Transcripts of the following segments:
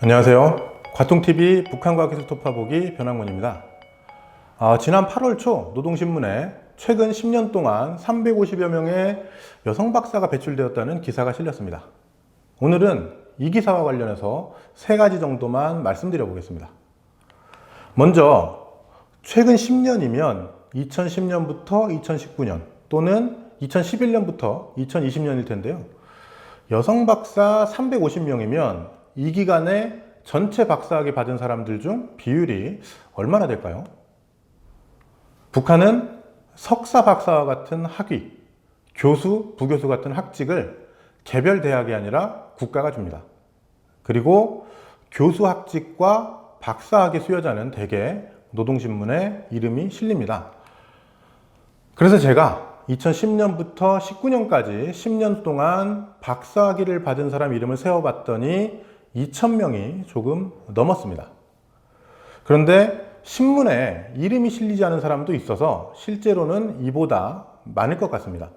안녕하세요. 과통TV 북한과학기술 토파보기 변학문입니다. 지난 8월 초 노동신문에 최근 10년 동안 350여 명의 여성 박사가 배출되었다는 기사가 실렸습니다. 오늘은 이 기사와 관련해서 3가지 정도만 말씀드려 보겠습니다. 먼저 최근 10년이면 2010년부터 2019년 또는 2011년부터 2020년일 텐데요. 여성 박사 350명이면 이 기간에 전체 박사학위 받은 사람들 중 비율이 얼마나 될까요? 북한은 석사 박사와 같은 학위, 교수, 부교수 같은 학직을 개별 대학이 아니라 국가가 줍니다. 그리고 교수 학직과 박사학위 수여자는 대개 노동신문에 이름이 실립니다. 그래서 제가 2010년부터 19년까지 10년 동안 박사학위를 받은 사람 이름을 세어봤더니 2,000명이 조금 넘었습니다. 그런데 신문에 이름이 실리지 않은 사람도 있어서 실제로는 이보다 많을 것 같습니다.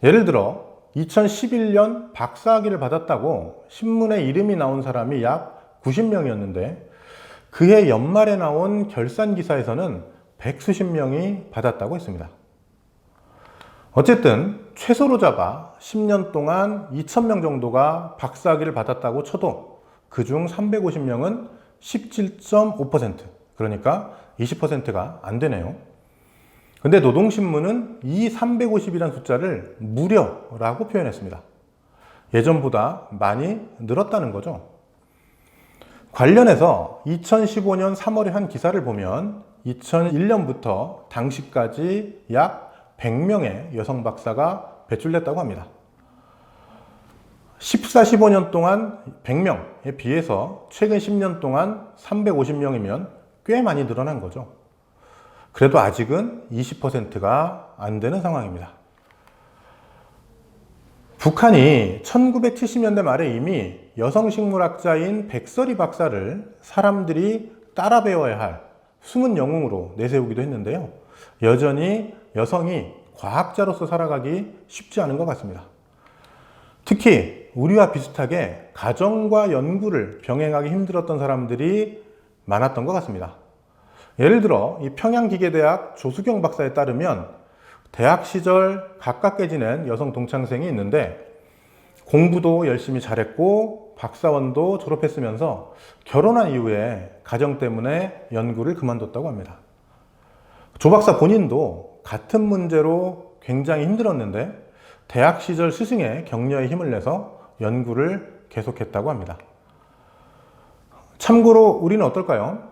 예를 들어 2011년 박사학위를 받았다고 신문에 이름이 나온 사람이 약 90명이었는데 그해 연말에 나온 결산기사에서는 100수십 명이 받았다고 했습니다. 어쨌든 최소로 잡아 10년 동안 2,000명 정도가 박사학위를 받았다고 쳐도 그중 350명은 17.5%, 그러니까 20%가 안 되네요. 근데 노동신문은 이 350이라는 숫자를 무려라고 표현했습니다. 예전보다 많이 늘었다는 거죠. 관련해서 2015년 3월에 한 기사를 보면 2001년부터 당시까지 약 100명의 여성 박사가 배출됐다고 합니다. 14, 15년 동안 100명에 비해서 최근 10년 동안 350명이면 꽤 많이 늘어난 거죠. 그래도 아직은 20%가 안 되는 상황입니다. 북한이 1970년대 말에 이미 여성식물학자인 백설이 박사를 사람들이 따라 배워야 할 숨은 영웅으로 내세우기도 했는데요. 여전히 여성이 과학자로서 살아가기 쉽지 않은 것 같습니다. 특히 우리와 비슷하게 가정과 연구를 병행하기 힘들었던 사람들이 많았던 것 같습니다. 예를 들어 이 평양기계대학 조수경 박사에 따르면 대학 시절 가깝게 지낸 여성 동창생이 있는데 공부도 열심히 잘했고 박사원도 졸업했으면서 결혼한 이후에 가정 때문에 연구를 그만뒀다고 합니다. 조 박사 본인도 같은 문제로 굉장히 힘들었는데 대학 시절 스승의 격려에 힘을 내서 연구를 계속했다고 합니다. 참고로 우리는 어떨까요?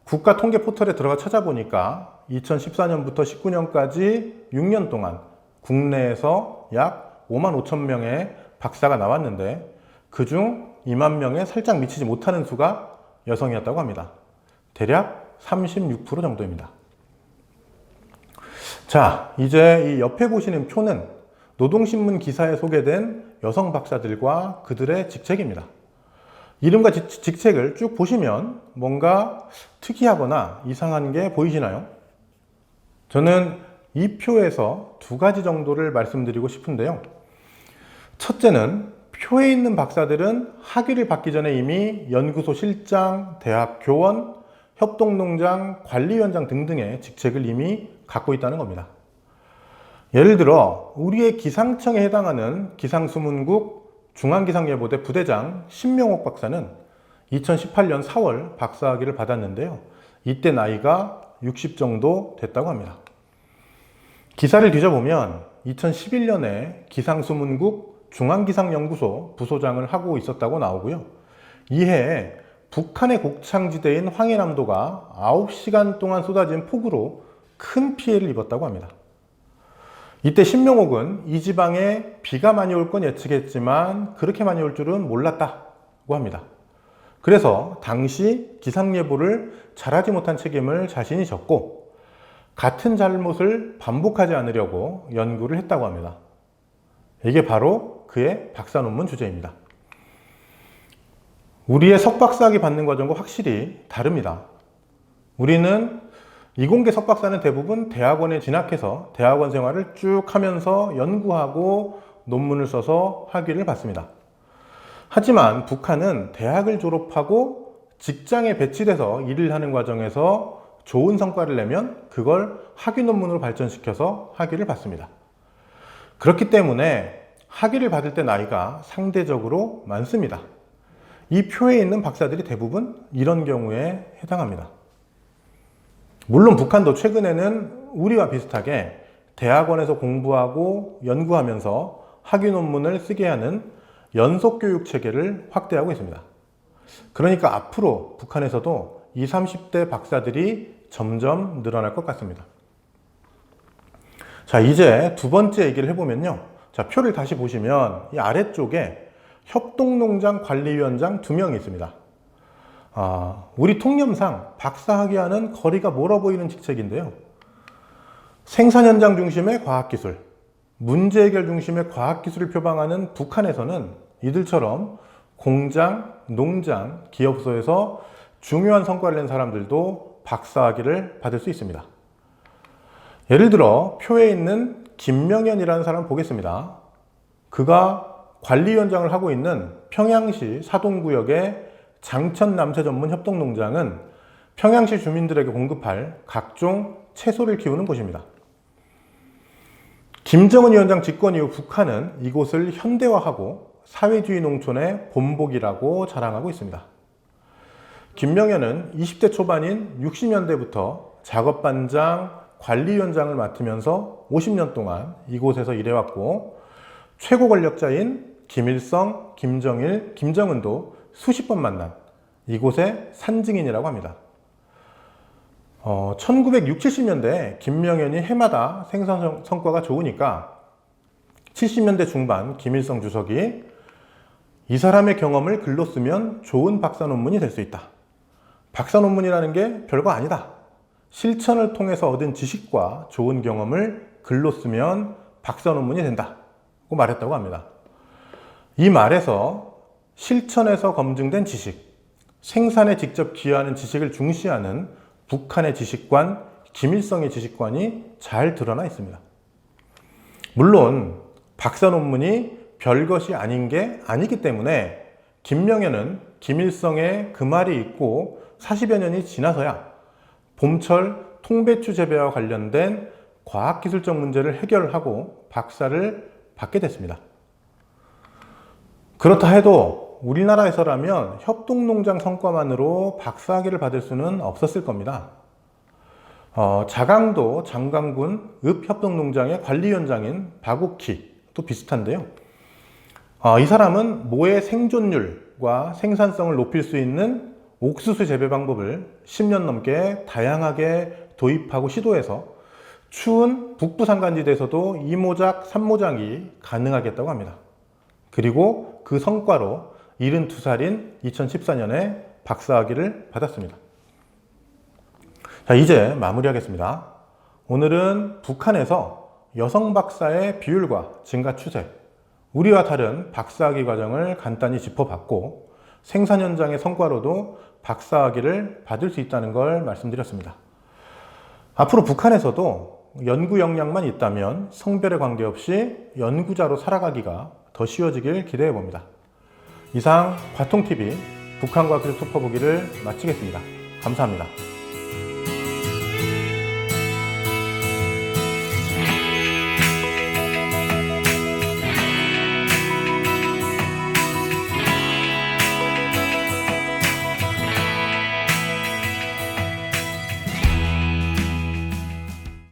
국가 통계 포털에 들어가 찾아보니까 2014년부터 19년까지 6년 동안 국내에서 약 5만 5천 명의 박사가 나왔는데 그중 2만 명에 살짝 미치지 못하는 수가 여성이었다고 합니다. 대략 36% 정도입니다. 자, 이제 이 옆에 보시는 표는 노동신문 기사에 소개된 여성 박사들과 그들의 직책입니다. 이름과 직책을 쭉 보시면 뭔가 특이하거나 이상한 게 보이시나요? 저는 이 표에서 2가지 정도를 말씀드리고 싶은데요. 첫째는 표에 있는 박사들은 학위를 받기 전에 이미 연구소 실장, 대학 교원, 협동농장, 관리위원장 등등의 직책을 이미 갖고 있다는 겁니다. 예를 들어 우리의 기상청에 해당하는 기상수문국 중앙기상예보대 부대장 신명옥 박사는 2018년 4월 박사학위를 받았는데요. 이때 나이가 60 정도 됐다고 합니다. 기사를 뒤져보면 2011년에 기상수문국 중앙기상연구소 부소장을 하고 있었다고 나오고요. 이해에 북한의 곡창지대인 황해남도가 9시간 동안 쏟아진 폭우로 큰 피해를 입었다고 합니다. 이때 신명옥은 이 지방에 비가 많이 올 건 예측했지만 그렇게 많이 올 줄은 몰랐다고 합니다. 그래서 당시 기상예보를 잘하지 못한 책임을 자신이 졌고 같은 잘못을 반복하지 않으려고 연구를 했다고 합니다. 이게 바로 그의 박사 논문 주제입니다. 우리의 석박사학위 받는 과정과 확실히 다릅니다. 우리는 이공계 석박사는 대부분 대학원에 진학해서 대학원 생활을 쭉 하면서 연구하고 논문을 써서 학위를 받습니다. 하지만 북한은 대학을 졸업하고 직장에 배치돼서 일을 하는 과정에서 좋은 성과를 내면 그걸 학위 논문으로 발전시켜서 학위를 받습니다. 그렇기 때문에 학위를 받을 때 나이가 상대적으로 많습니다. 이 표에 있는 박사들이 대부분 이런 경우에 해당합니다. 물론 북한도 최근에는 우리와 비슷하게 대학원에서 공부하고 연구하면서 학위 논문을 쓰게 하는 연속교육 체계를 확대하고 있습니다. 그러니까 앞으로 북한에서도 20, 30대 박사들이 점점 늘어날 것 같습니다. 자, 이제 두 번째 얘기를 해보면요. 자, 표를 다시 보시면 이 아래쪽에 협동농장 관리위원장 2명이 있습니다. 우리 통념상 박사학위와는 거리가 멀어 보이는 직책인데요. 생산 현장 중심의 과학기술, 문제 해결 중심의 과학기술을 표방하는 북한에서는 이들처럼 공장, 농장, 기업소에서 중요한 성과를 낸 사람들도 박사학위를 받을 수 있습니다. 예를 들어 표에 있는 김명현이라는 사람을 보겠습니다. 그가 관리위원장을 하고 있는 평양시 사동구역의 장천남새 전문 협동농장은 평양시 주민들에게 공급할 각종 채소를 키우는 곳입니다. 김정은 위원장 집권 이후 북한은 이곳을 현대화하고 사회주의 농촌의 본보기라고 자랑하고 있습니다. 김명현은 20대 초반인 60년대부터 작업반장, 관리위원장을 맡으면서 50년 동안 이곳에서 일해왔고 최고 권력자인 김일성, 김정일, 김정은도 수십 번 만난 이곳의 산증인이라고 합니다. 1960, 70년대 김명현이 해마다 생산 성과가 좋으니까 70년대 중반 김일성 주석이 이 사람의 경험을 글로 쓰면 좋은 박사 논문이 될 수 있다. 박사 논문이라는 게 별거 아니다. 실천을 통해서 얻은 지식과 좋은 경험을 글로 쓰면 박사 논문이 된다고 말했다고 합니다. 이 말에서 실천에서 검증된 지식, 생산에 직접 기여하는 지식을 중시하는 북한의 지식관, 김일성의 지식관이 잘 드러나 있습니다. 물론 박사 논문이 별것이 아닌 게 아니기 때문에 김명현은 김일성의 그 말이 있고 40여 년이 지나서야 봄철 통배추 재배와 관련된 과학기술적 문제를 해결하고 박사를 받게 됐습니다. 그렇다 해도 우리나라에서라면 협동농장 성과만으로 박사학위를 받을 수는 없었을 겁니다. 자강도 장강군 읍협동농장의 관리위원장인 박옥희도 비슷한데요. 이 사람은 모의 생존율과 생산성을 높일 수 있는 옥수수 재배 방법을 10년 넘게 다양하게 도입하고 시도해서 추운 북부 산간지대에서도 2모작, 3모작이 가능하겠다고 합니다. 그리고 그 성과로 72살인 2014년에 박사학위를 받았습니다. 자, 이제 마무리하겠습니다. 오늘은 북한에서 여성 박사의 비율과 증가 추세, 우리와 다른 박사학위 과정을 간단히 짚어봤고 생산 현장의 성과로도 박사학위를 받을 수 있다는 걸 말씀드렸습니다. 앞으로 북한에서도 연구 역량만 있다면 성별에 관계없이 연구자로 살아가기가 더 쉬워지길 기대해 봅니다. 이상 과통TV 북한과학기술 톱퍼보기를 마치겠습니다. 감사합니다.